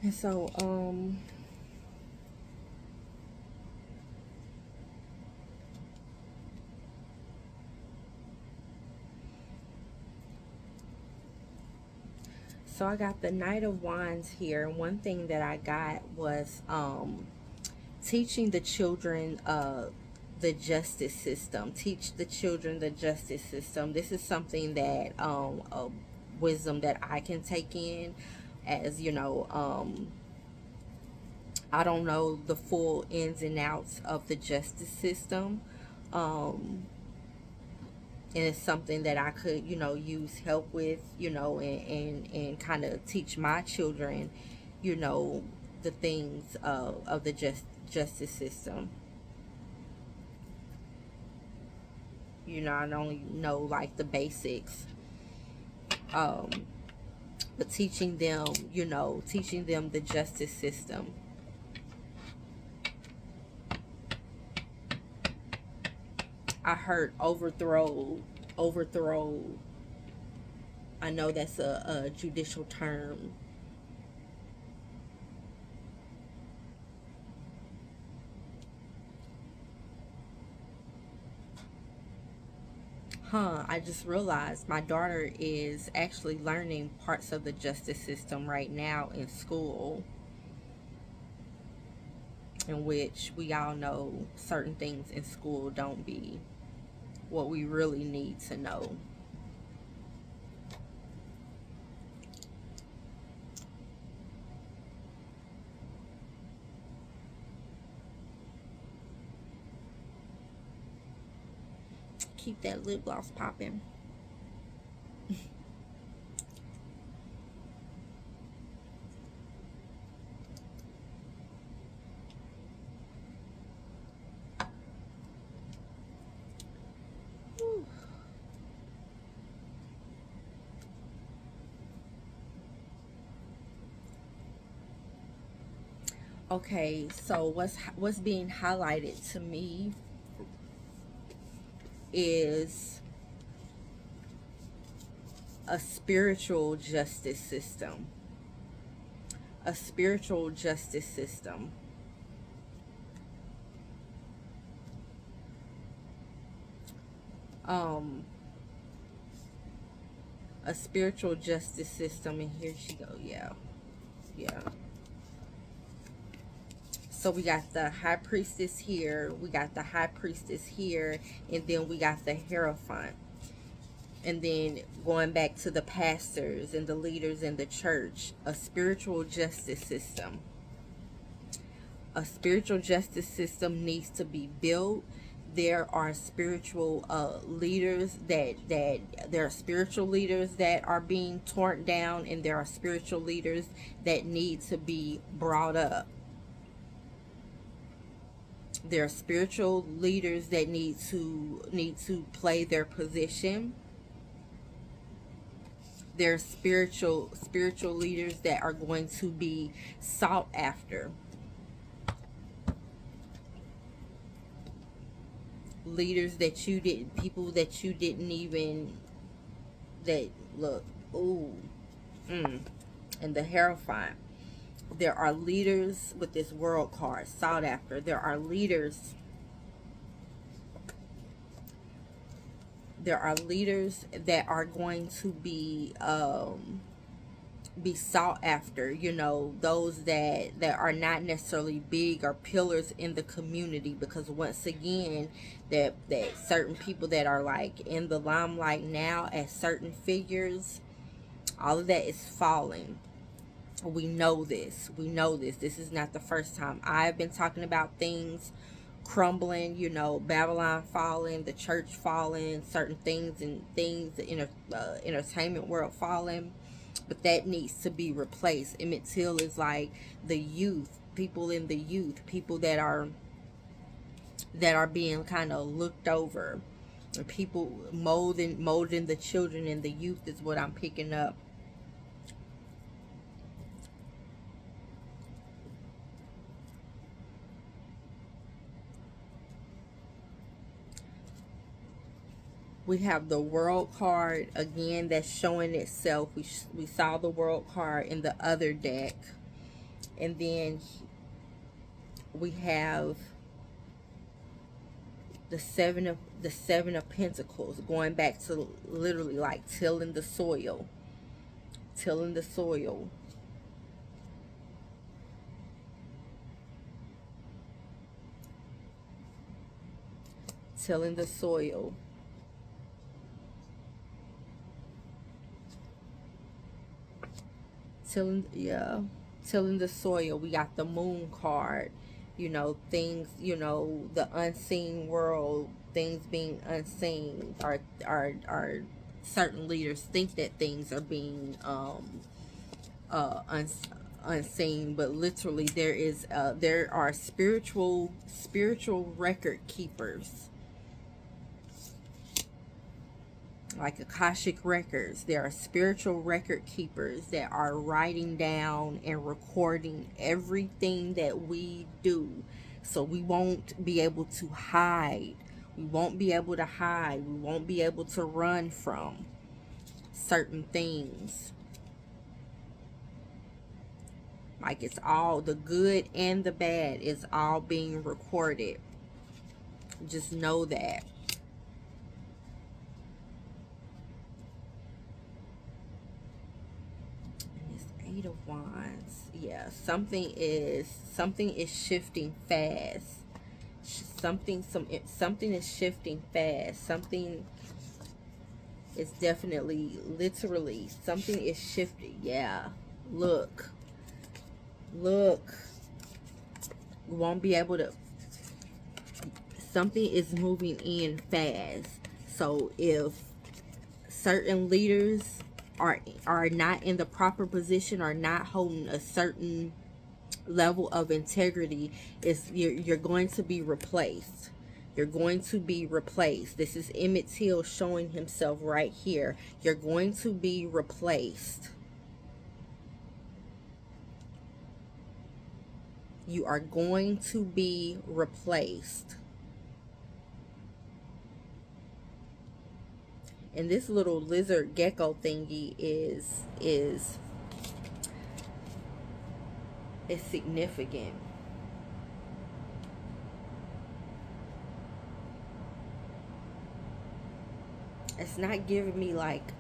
And so, so I got the Knight of Wands here. And one thing that I got was teaching the children the justice system. Teach the children the justice system. This is something that wisdom that I can take in, as you know. I don't know the full ins and outs of the justice system. Um, and it's something that I could, use help with, and kind of teach my children, you know, the things of the justice system. I only know like the basics, um, but teaching them the justice system. I heard overthrow. I know that's a judicial term. I just realized my daughter is actually learning parts of the justice system right now in school, in which we all know certain things in school don't be what we really need to know. Keep that lip gloss popping. Okay, so what's being highlighted to me is a spiritual justice system. A spiritual justice system. Um, a spiritual justice system, and here she go. Yeah, yeah. So we got the high priestess here, we got the high priestess here, and then we got the Hierophant. And then going back to the pastors and the leaders in the church, a spiritual justice system. A spiritual justice system needs to be built. There are spiritual leaders that there are spiritual leaders that are being torn down, and there are spiritual leaders that need to be brought up. There are spiritual leaders that need to play their position. There are spiritual leaders that are going to be sought after. Leaders that you didn't, people that you didn't even, that look, ooh, and the Hierophant. There are leaders with this world card sought after. There are leaders that are going to be sought after, those that are not necessarily big or pillars in the community, because once again, that certain people that are like in the limelight now as certain figures, all of that is falling. We know this. This is not the first time I've been talking about things crumbling, Babylon falling, the church falling, certain things, the entertainment world falling. But that needs to be replaced. Emmett Till is like the youth, people in the youth, people that are being kind of looked over. People molding the children and the youth is what I'm picking up. We have the world card again that's showing itself. We saw the world card in the other deck. And then we have the seven of pentacles, going back to literally like tilling the soil. Tilling the soil. Tilling the soil. Tilling the soil. We got the moon card. You know, things, you know, the unseen world, things being unseen, are certain leaders think that things are being unseen, but literally there are spiritual record keepers, like Akashic records. There are spiritual record keepers that are writing down and recording everything that we do, so we won't be able to hide. We won't be able to hide. We won't be able to run from certain things. Like, it's all, the good and the bad is all being recorded. Just know that. And this Eight of Wands. Yeah, something is shifting fast. Something is shifting fast. Something is definitely, literally, something is shifting. Yeah. Look. Look. We won't be able to, something is moving in fast. So if certain leaders are not in the proper position, or not holding a certain level of integrity, is you're going to be replaced. You're going to be replaced. This is Emmett Till showing himself right here. You're going to be replaced. You are going to be replaced. And this little lizard gecko thingy is significant. It's not giving me like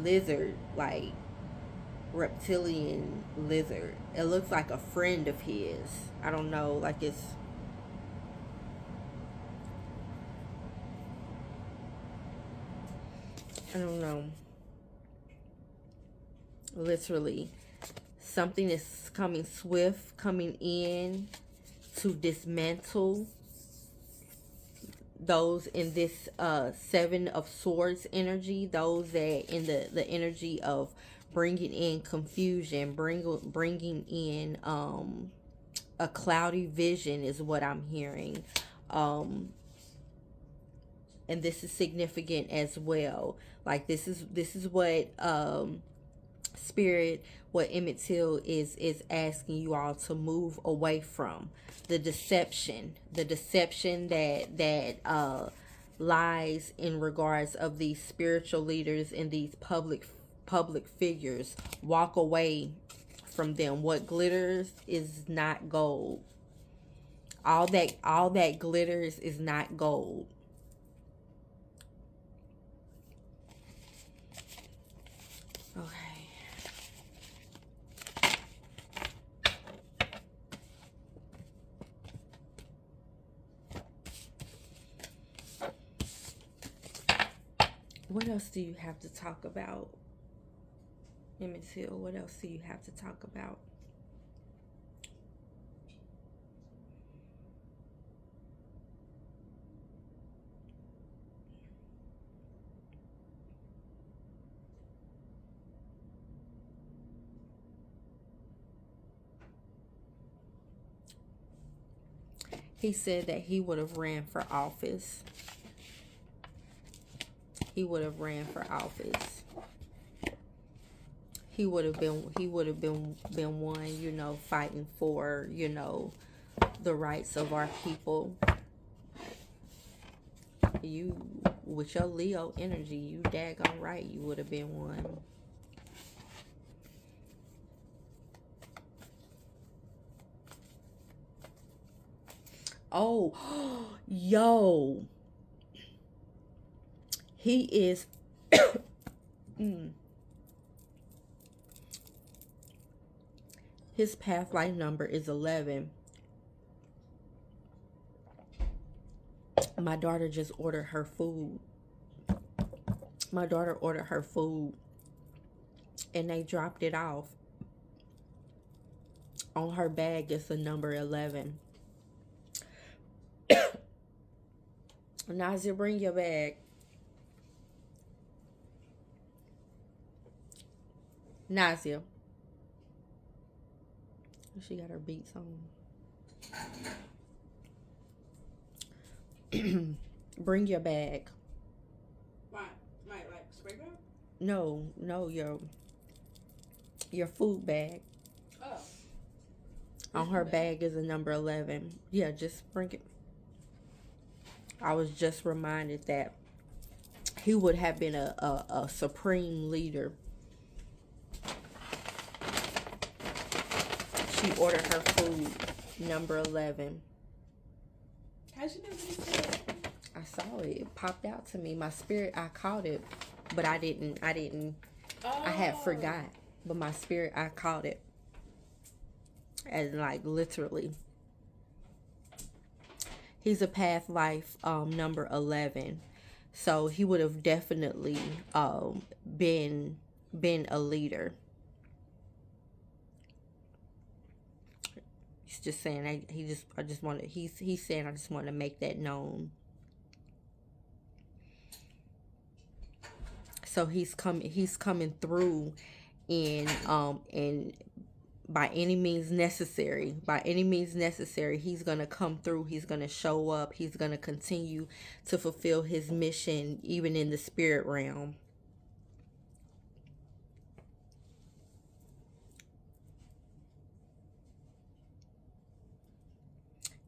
lizard, like reptilian lizard. It looks like a friend of his. I don't know, like it's, I don't know. Literally, something is coming swift, coming in to dismantle those in this Seven of Swords energy. Those that in the energy of bringing in confusion, bringing in a cloudy vision is what I'm hearing. And this is significant as well. Like, this is what Spirit, what Emmett Till is asking you all to move away from. The deception that lies in regards of these spiritual leaders and these public figures. Walk away from them. What glitters is not gold. All that glitters is not gold. Okay. What else do you have to talk about, Emmett Till? What else do you have to talk about? He said that he would have ran for office. He would have ran for office. He would have been one, you know, fighting for, you know, the rights of our people. You, with your Leo energy, you daggone right, you would have been one. Oh, yo. He is his path life number is 11. My daughter just ordered her food. My daughter ordered her food and they dropped it off. On her bag it's the number 11. Nazia, bring your bag. Nazia. She got her beats on. Bring your bag. My like spray bag? No, your food bag. Oh. On her bag is a number 11. Yeah, just bring it. I was just reminded that he would have been a supreme leader. She ordered her food, number 11. How'd you know what he said? I saw it. It popped out to me. My spirit, I caught it, but I didn't. I had forgot, but my spirit, I caught it. And like literally. He's a path life number 11. So he would have definitely been a leader. He's just saying he's saying I just want to make that known. So he's coming through in by any means necessary. He's going to come through. He's going to show up. He's going to continue to fulfill his mission even in the spirit realm.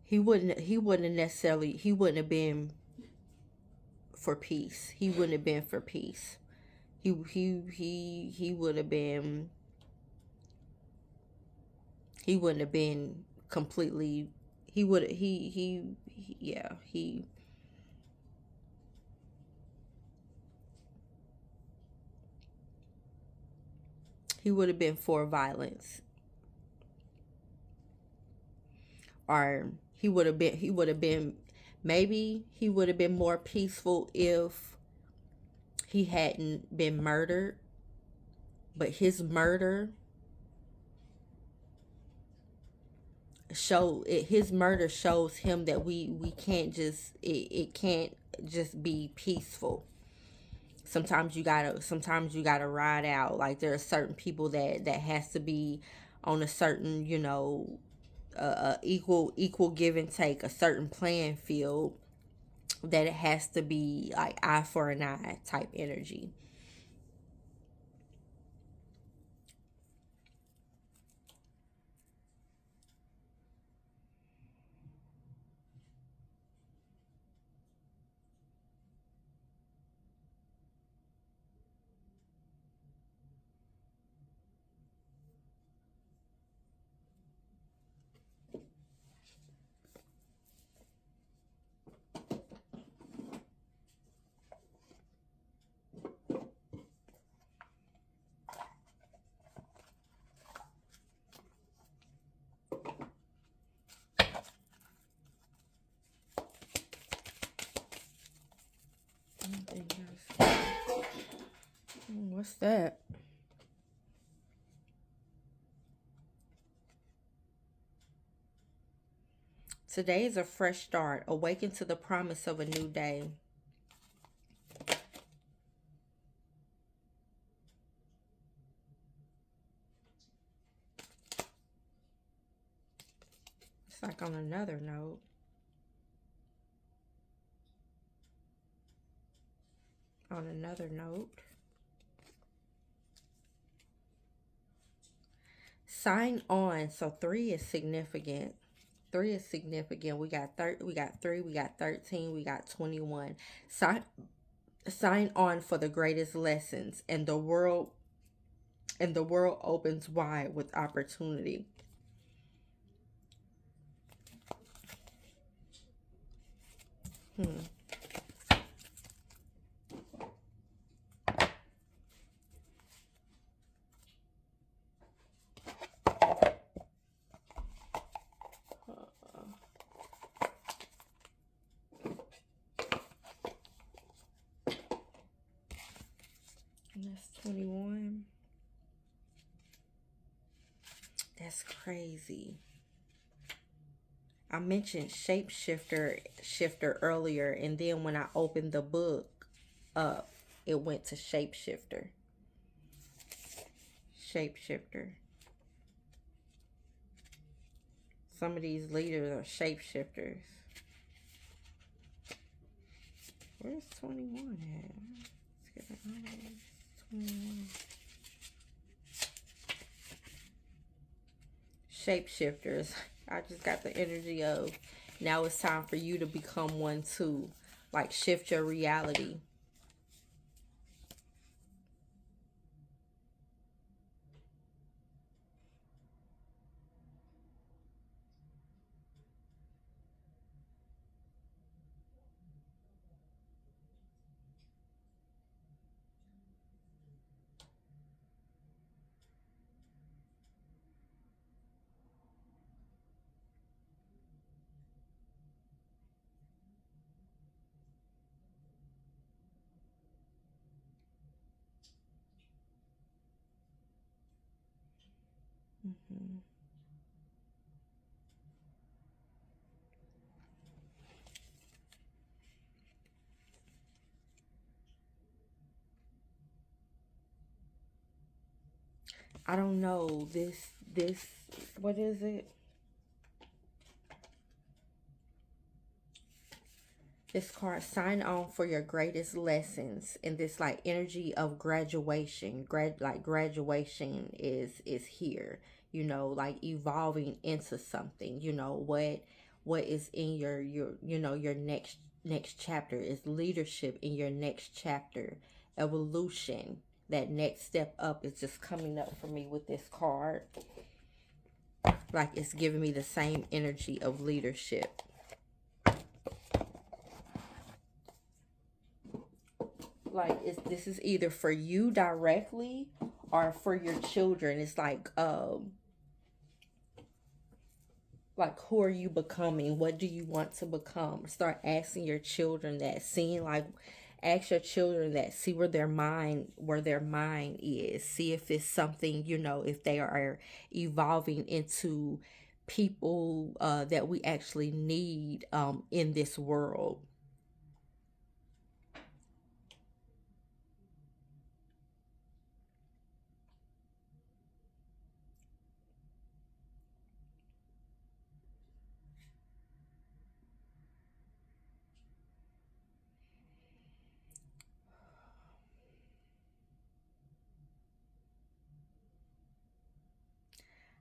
He wouldn't have been for peace. He wouldn't have been for peace. He would have been, he wouldn't have been completely, he would he would have been for violence. Or he would have been maybe he would have been more peaceful if he hadn't been murdered. But his murder shows him that we can't just it can't just be peaceful. Sometimes you gotta ride out. Like there are certain people that has to be on a certain, equal give and take, a certain playing field, that it has to be like eye for an eye type energy. What's that? Today is a fresh start. Awaken to the promise of a new day. It's like on another note. Sign on. So 3 is significant. 3 is significant. We got 3, we got 13, we got 21. Sign on for the greatest lessons, and the world opens wide with opportunity. Hmm. And that's 21. That's crazy. I mentioned shifter earlier, and then when I opened the book up, it went to shapeshifter. Shapeshifter. Some of these leaders are shapeshifters. Where's 21 at? Let's get it. 21. Shapeshifters. I just got the energy of now it's time for you to become one too. Like shift your reality. Mm-hmm. I don't know. This what is it? This card, sign on for your greatest lessons, and this like energy of graduation. Graduation is here. You know, like evolving into something. You know what is in your your next chapter is leadership in your next chapter. Evolution. That next step up is just coming up for me with this card. Like it's giving me the same energy of leadership. Like this is either for you directly or for your children. It's like who are you becoming? What do you want to become? Start asking your children that, seeing like ask your children that, see where their mind is. See if it's something, if they are evolving into people that we actually need in this world.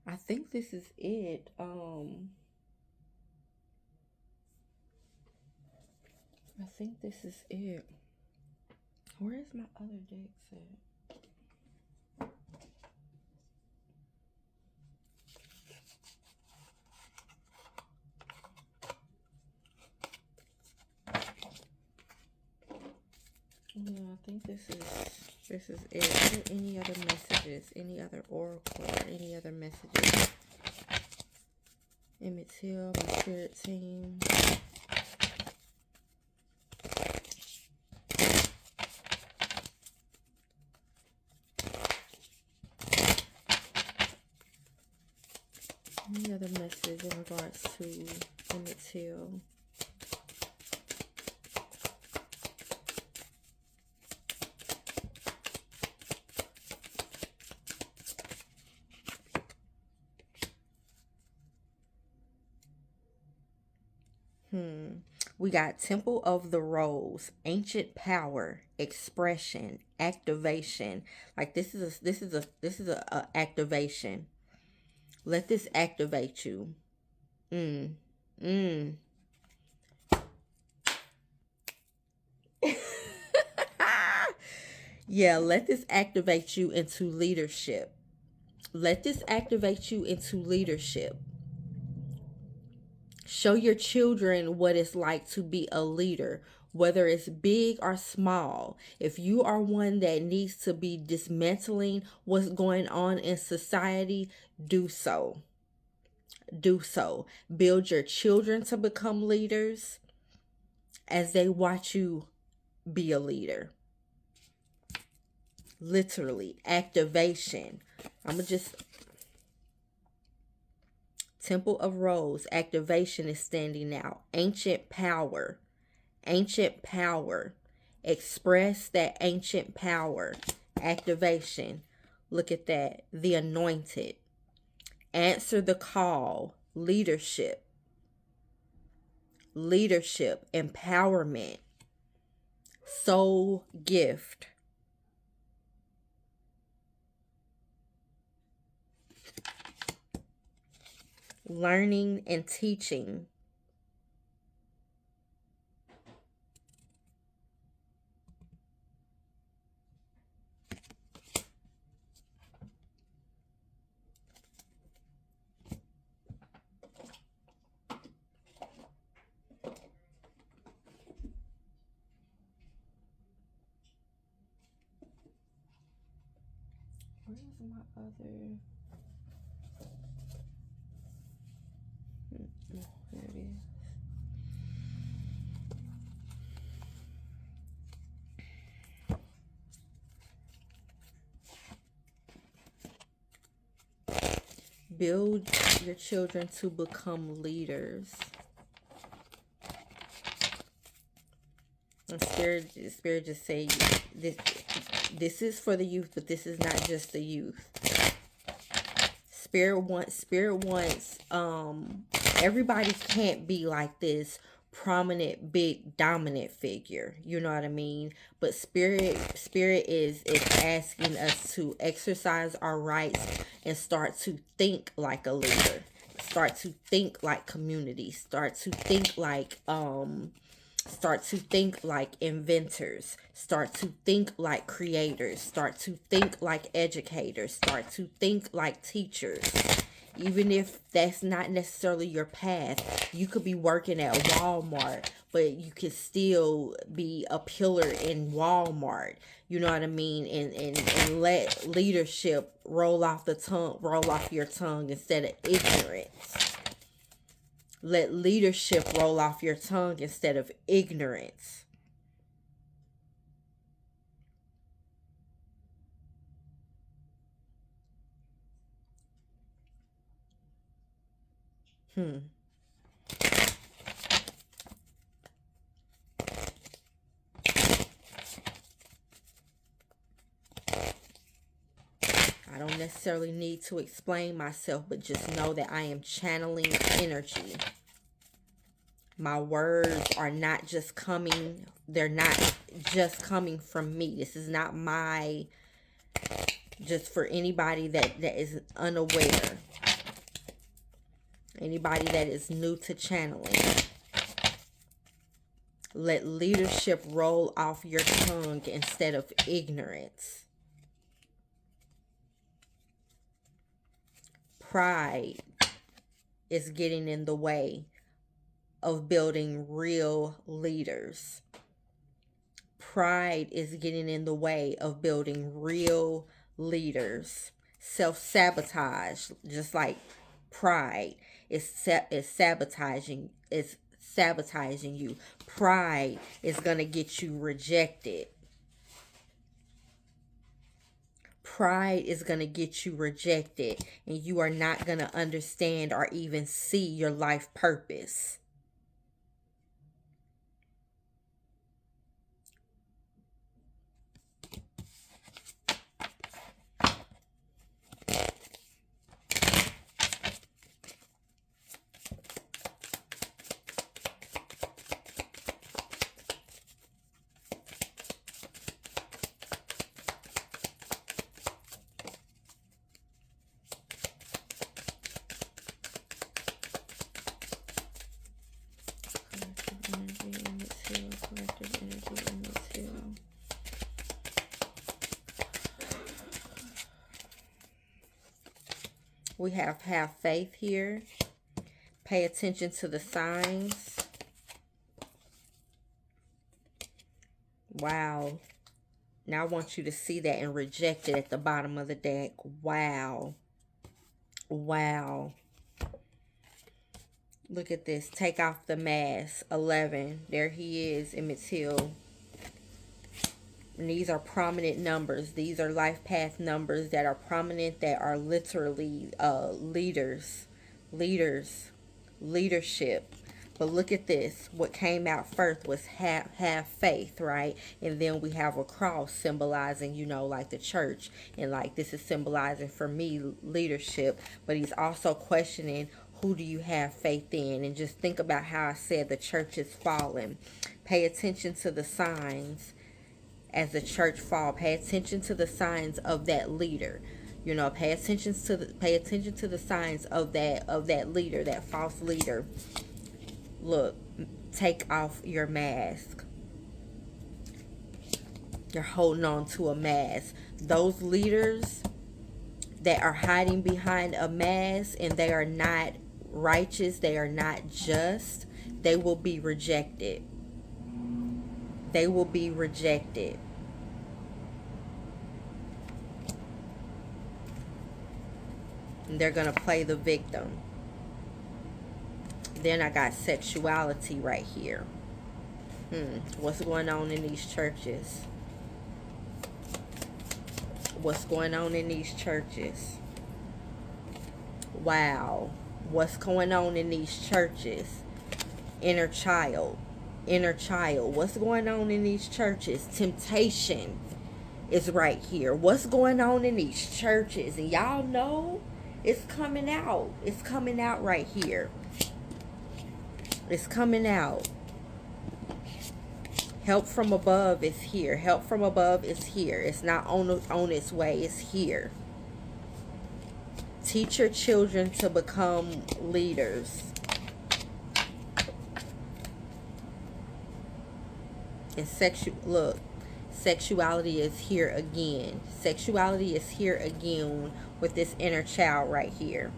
I think this is it. I think this is it. Where's my other decks at? Yeah, I think this is it. Are there any other messages? Any other oracle or any other messages? Emmett Till, my spirit team. Any other message in regards to Emmett Till? We got Temple of the Rose, ancient power, expression, activation. Like this is a activation. Let this activate you. Mm. Mm. Yeah, let this activate you into leadership. Let this activate you into leadership. Show your children what it's like to be a leader, whether it's big or small. If you are one that needs to be dismantling what's going on in society, do so. Do so. Build your children to become leaders as they watch you be a leader. Literally, activation. I'm going to just. Temple of Rose, activation is standing out. Ancient power. Ancient power. Express that ancient power. Activation. Look at that. The anointed. Answer the call. Leadership. Leadership. Empowerment. Soul gift. Learning and teaching. Where's my other? There it is. Build your children to become leaders. And Spirit just say this is for the youth, but this is not just the youth. Spirit wants everybody can't be like this prominent, big, dominant figure. You know what I mean? But spirit is asking us to exercise our rights and start to think like a leader. Start to think like community. Start to think like inventors. Start to think like creators. Start to think like educators. Start to think like teachers. Even if that's not necessarily your path, you could be working at Walmart, but you could still be a pillar in Walmart. You know what I mean? And let leadership roll off your tongue instead of ignorance. Let leadership roll off your tongue instead of ignorance. I don't necessarily need to explain myself, but just know that I am channeling energy. My words are not just coming, they're not just coming from me. This is not just for anybody that is unaware. Anybody that is new to channeling. Let leadership roll off your tongue instead of ignorance. Pride is getting in the way of building real leaders. Pride is getting in the way of building real leaders. Self-sabotage, just like pride, is sabotaging you. Pride is going to get you rejected. Pride is going to get you rejected, and you are not going to understand or even see your life purpose. We have faith here. Pay attention to the signs. Wow. Now I want you to see that and reject it at the bottom of the deck. Wow. Wow. Look at this. Take off the mask. 11. There he is, Emmett Till. And these are prominent numbers. These are life path numbers that are prominent, that are literally leaders. Leadership. But look at this. What came out first was have faith, right? And then we have a cross symbolizing, you know, like the church. And like this is symbolizing for me leadership. But he's also questioning, who do you have faith in? And just think about how I said the church is falling. Pay attention to the signs as the church fall. Pay attention to the signs of that leader. You know, pay attention to the signs of that leader, that false leader. Look, take off your mask. You're holding on to a mask. Those leaders that are hiding behind a mask and they are not righteous, they are not just, they will be rejected. They will be rejected. And they're going to play the victim. Then I got sexuality right here. What's going on in these churches? What's going on in these churches? Wow. What's going on in these churches? Inner child. Inner child. What's going on in these churches? Temptation is right here. What's going on in these churches? And y'all know it's coming out. It's coming out right here. It's coming out. Help from above is here. Help from above is here. It's not on its way. It's here. Teach your children to become leaders. And sexuality is here again. Sexuality is here again with this inner child right here.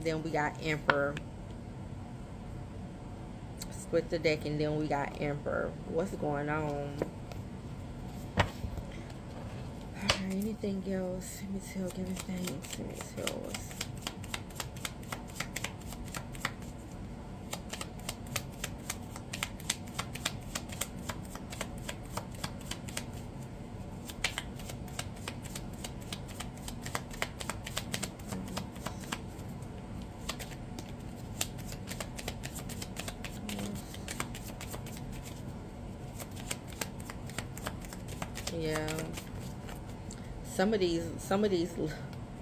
Then we got Emperor. Split the deck, and then we got Emperor. What's going on? Alright, anything else? Let me tell, give me things. Let me tell us. Yeah, some of these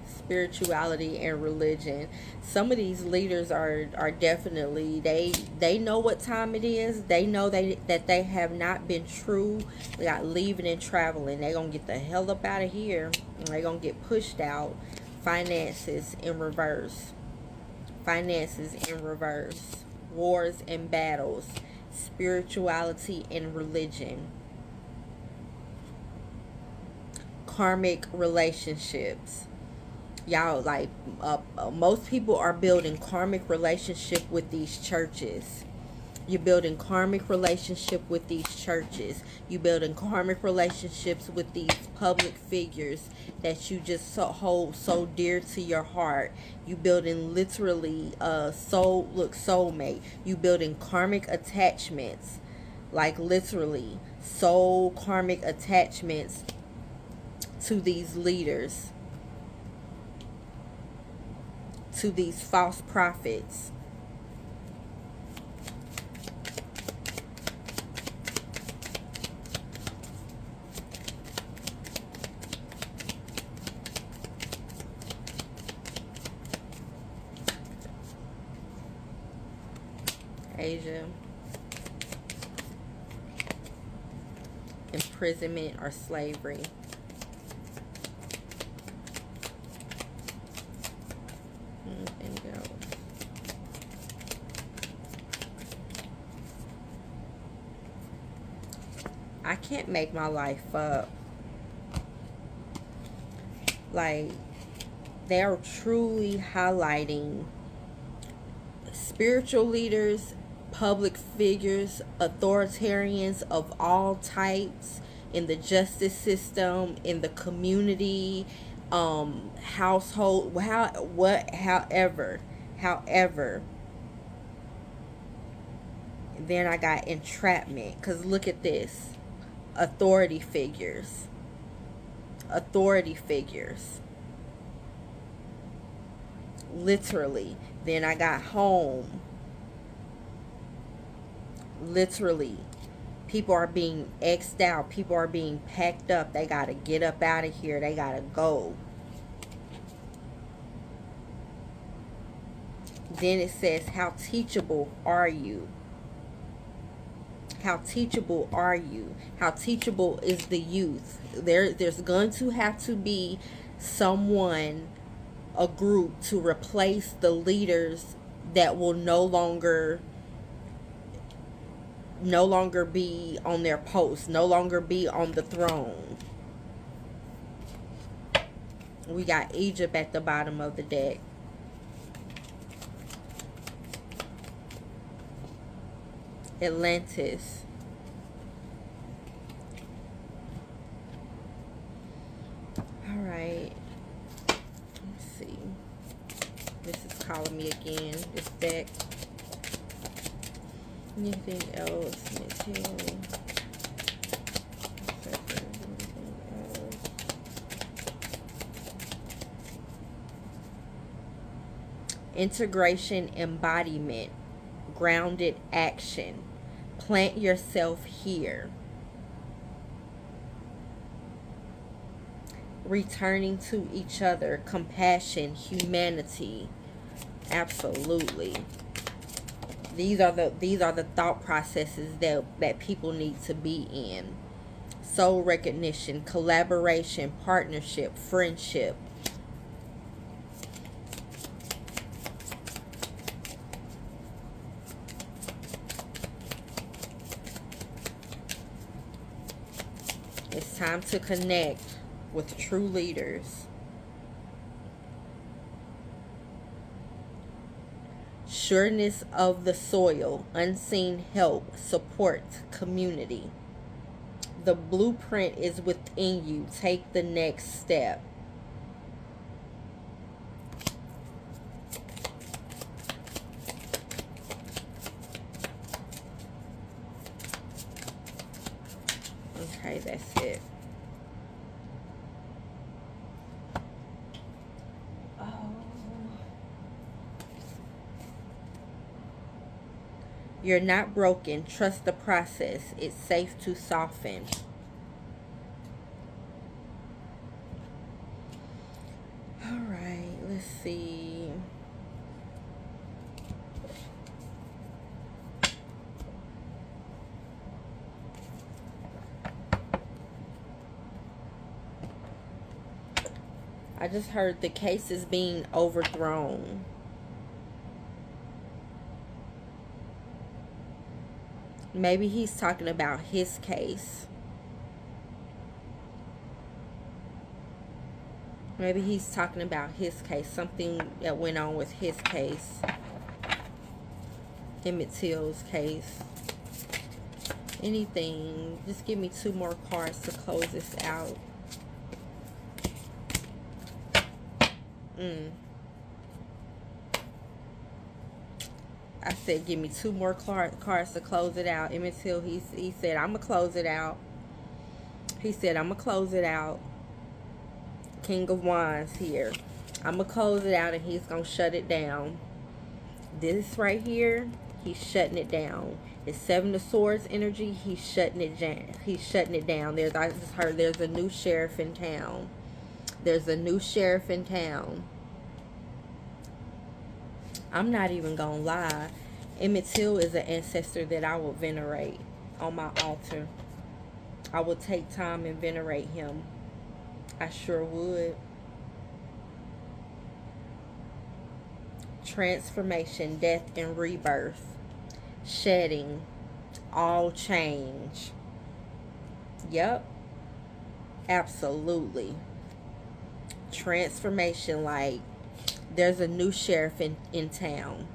spirituality and religion, some of these leaders are definitely, they know what time it is. They know that they have not been true. They got leaving and traveling. They're gonna get the hell up out of here, and they're gonna get pushed out. Finances in reverse. Finances in reverse. Wars and battles. Spirituality and religion. Karmic relationships. Y'all, like most people are building karmic relationship with these churches. You're building karmic relationship with these churches. You're building karmic relationships with these public figures that you just hold so dear to your heart. You building literally soulmate. You building karmic attachments, like literally soul karmic attachments to these leaders, to these false prophets. Asia. Imprisonment or slavery. I can't make my life up. Like, they are truly highlighting spiritual leaders, public figures, authoritarians of all types in the justice system, in the community, household, however. Then I got entrapment, because look at this. Authority figures. Literally. Then I got home. Literally. People are being X'd out. People are being packed up. They gotta get up out of here. They gotta go. Then it says, how teachable are you? How teachable are you? How teachable is the youth? There's going to have to be someone, a group, to replace the leaders that will no longer be on their post, no longer be on the throne. We got Egypt at the bottom of the deck. Atlantis. All right. Let's see. This is calling me again. This deck. Anything else? Integration, embodiment, grounded action. Plant yourself here. Returning to each other, compassion, humanity. Absolutely. These are the thought processes that people need to be in. Soul recognition, collaboration, partnership, friendship. It's time to connect with true leaders. Sureness of the soil, unseen help, support, community. The blueprint is within you. Take the next step. Okay, that's it. You're not broken. Trust the process. It's safe to soften. All right, let's see. I just heard the case is being overthrown. Maybe he's talking about his case. Maybe he's talking about his case. Something that went on with his case. Emmett Till's case. Anything. Just give me 2 more cards to close this out. I said give me 2 more cards to close it out. Emmett Till, he said, I'm going to close it out. He said, I'm going to close it out. King of Wands here. I'm going to close it out and he's going to shut it down. This right here, he's shutting it down. It's 7 of Swords energy. He's shutting it down. He's shutting it down. I just heard there's a new sheriff in town. There's a new sheriff in town. I'm not even gonna lie. Emmett Till is an ancestor that I will venerate on my altar. I will take time and venerate him. I sure would. Transformation, death, and rebirth. Shedding. All change. Yep, absolutely. Transformation, like there's a new sheriff in town.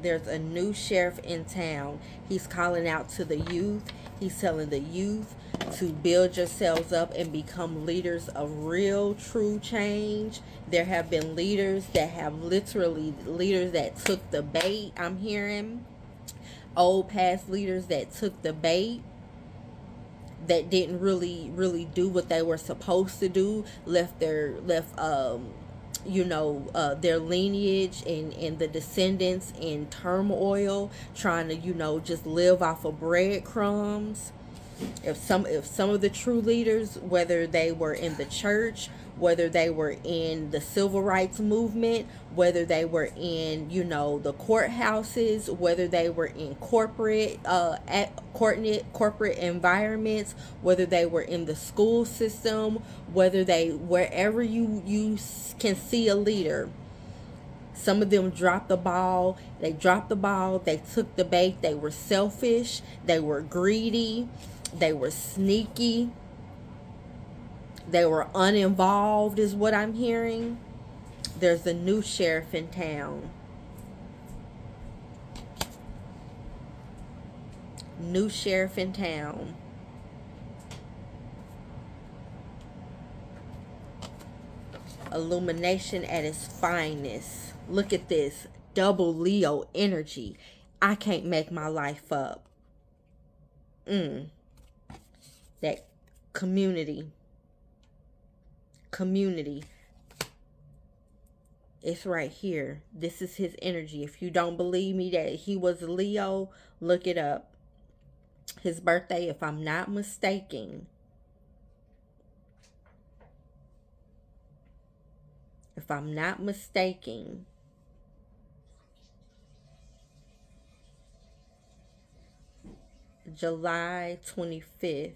There's a new sheriff in town. He's calling out to the youth. He's telling the youth to build yourselves up and become leaders of real, true change. There have been leaders that have literally, leaders that took the bait. I'm hearing old past leaders that took the bait, that didn't really do what they were supposed to do, left their lineage and the descendants in turmoil, trying to just live off of breadcrumbs. If some of the true leaders, whether they were in the church, whether they were in the civil rights movement, whether they were in the courthouses, whether they were in corporate environments, whether they were in the school system, wherever you can see a leader, some of them dropped the ball. They dropped the ball. They took the bait. They were selfish. They were greedy. They were sneaky. They were uninvolved, is what I'm hearing. There's a new sheriff in town. New sheriff in town. Illumination at its finest. Look at this. Double Leo energy. I can't make my life up. That community. It's right here. This is his energy. If you don't believe me that he was a Leo, look it up. His birthday, if I'm not mistaken, July 25th.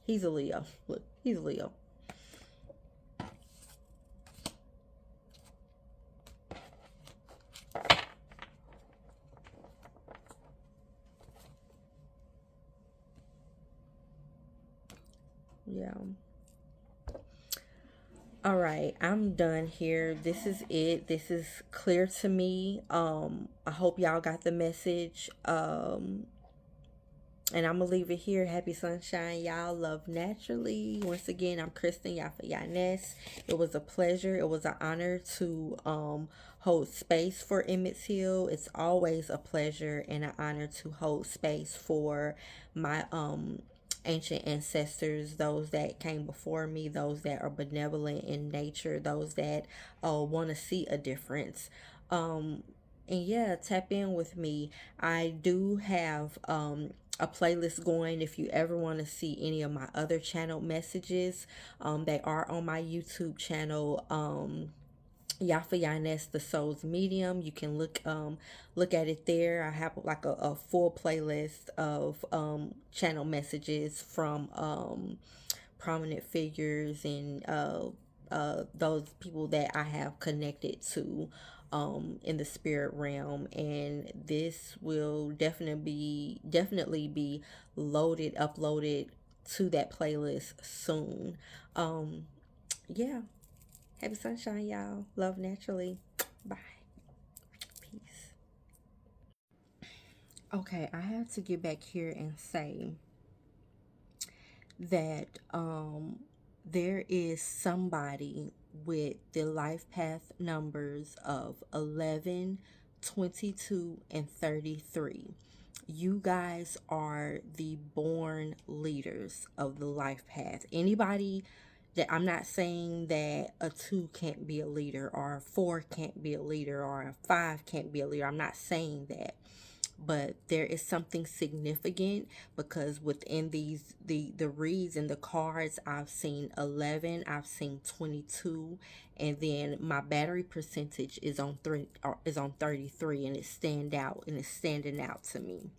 He's a Leo. Look, he's a Leo. Yeah. All right, I'm done here. This is it. This is clear to me. I hope y'all got the message. And I'm gonna leave it here. Happy sunshine, y'all. Love naturally. Once again, I'm Kristen Yafa Yanes. It was a pleasure. It was an honor to hold space for Emmett Till. It's always a pleasure and an honor to hold space for my ancient ancestors, those that came before me, those that are benevolent in nature, those that want to see a difference. And yeah, tap in with me. I do have a playlist going. If you ever want to see any of my other channel messages, they are on my YouTube channel. Yafa Yanes, the Soul's Medium. You can look at it there. I have like a full playlist of channel messages from prominent figures and those people that I have connected to in the spirit realm, and this will definitely be uploaded to that playlist soon. Yeah. Happy sunshine, y'all. Love naturally. Bye. Peace. Okay, I have to get back here and say that there is somebody with the life path numbers of 11, 22, and 33. You guys are the born leaders of the life path. Anybody that, I'm not saying that a 2 can't be a leader, or a 4 can't be a leader, or a 5 can't be a leader. I'm not saying that. But there is something significant, because within the reads and the cards, I've seen 11, I've seen 22, and then my battery percentage is on 33, and it's standing out to me.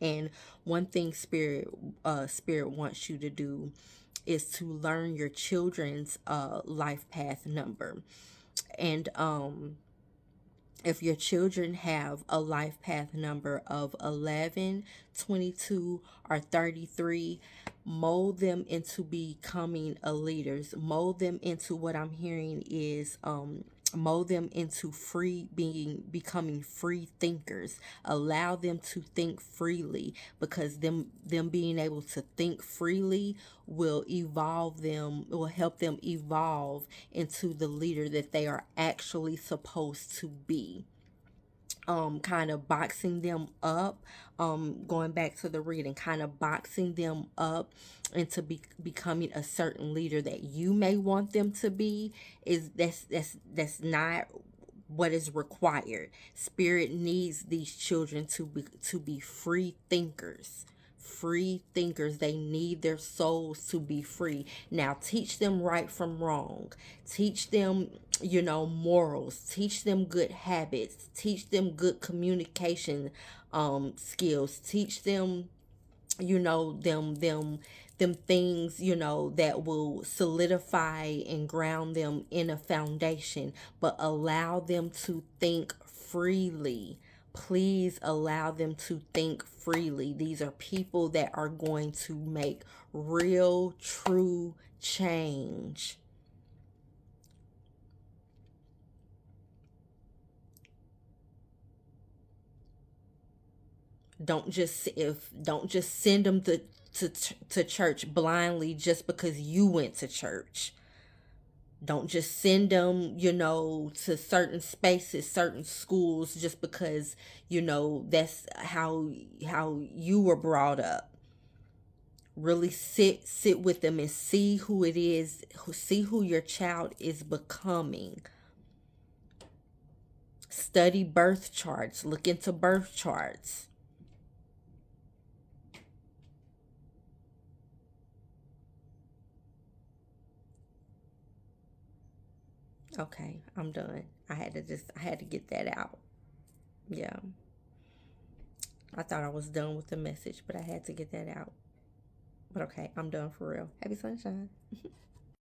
And one thing spirit wants you to do is to learn your children's life path number. And If your children have a life path number of 11, 22, or 33, mold them into becoming a leaders. Mold them into, what I'm hearing is, mold them into becoming free thinkers. Allow them to think freely, because them being able to think freely will help them evolve into the leader that they are actually supposed to be. Kind of boxing them up, going back to the reading, kind of boxing them up into becoming a certain leader that you may want them to be, is that's not what is required. Spirit needs these children to be free thinkers. Free thinkers. They need their souls to be free. Now teach them right from wrong. Teach them, morals. Teach them good habits. Teach them good communication skills. Teach them, them things, that will solidify and ground them in a foundation, but allow them to think freely. Please allow them to think freely. These are people that are going to make real, true change. Don't just send them to church blindly just because you went to church. Don't just send them, to certain spaces, certain schools, just because, that's how you were brought up. Really sit with them and see who it is, see who your child is becoming. Study birth charts, look into birth charts. Okay, I'm done. I had to get that out. Yeah. I thought I was done with the message, but I had to get that out. But okay, I'm done for real. Happy sunshine.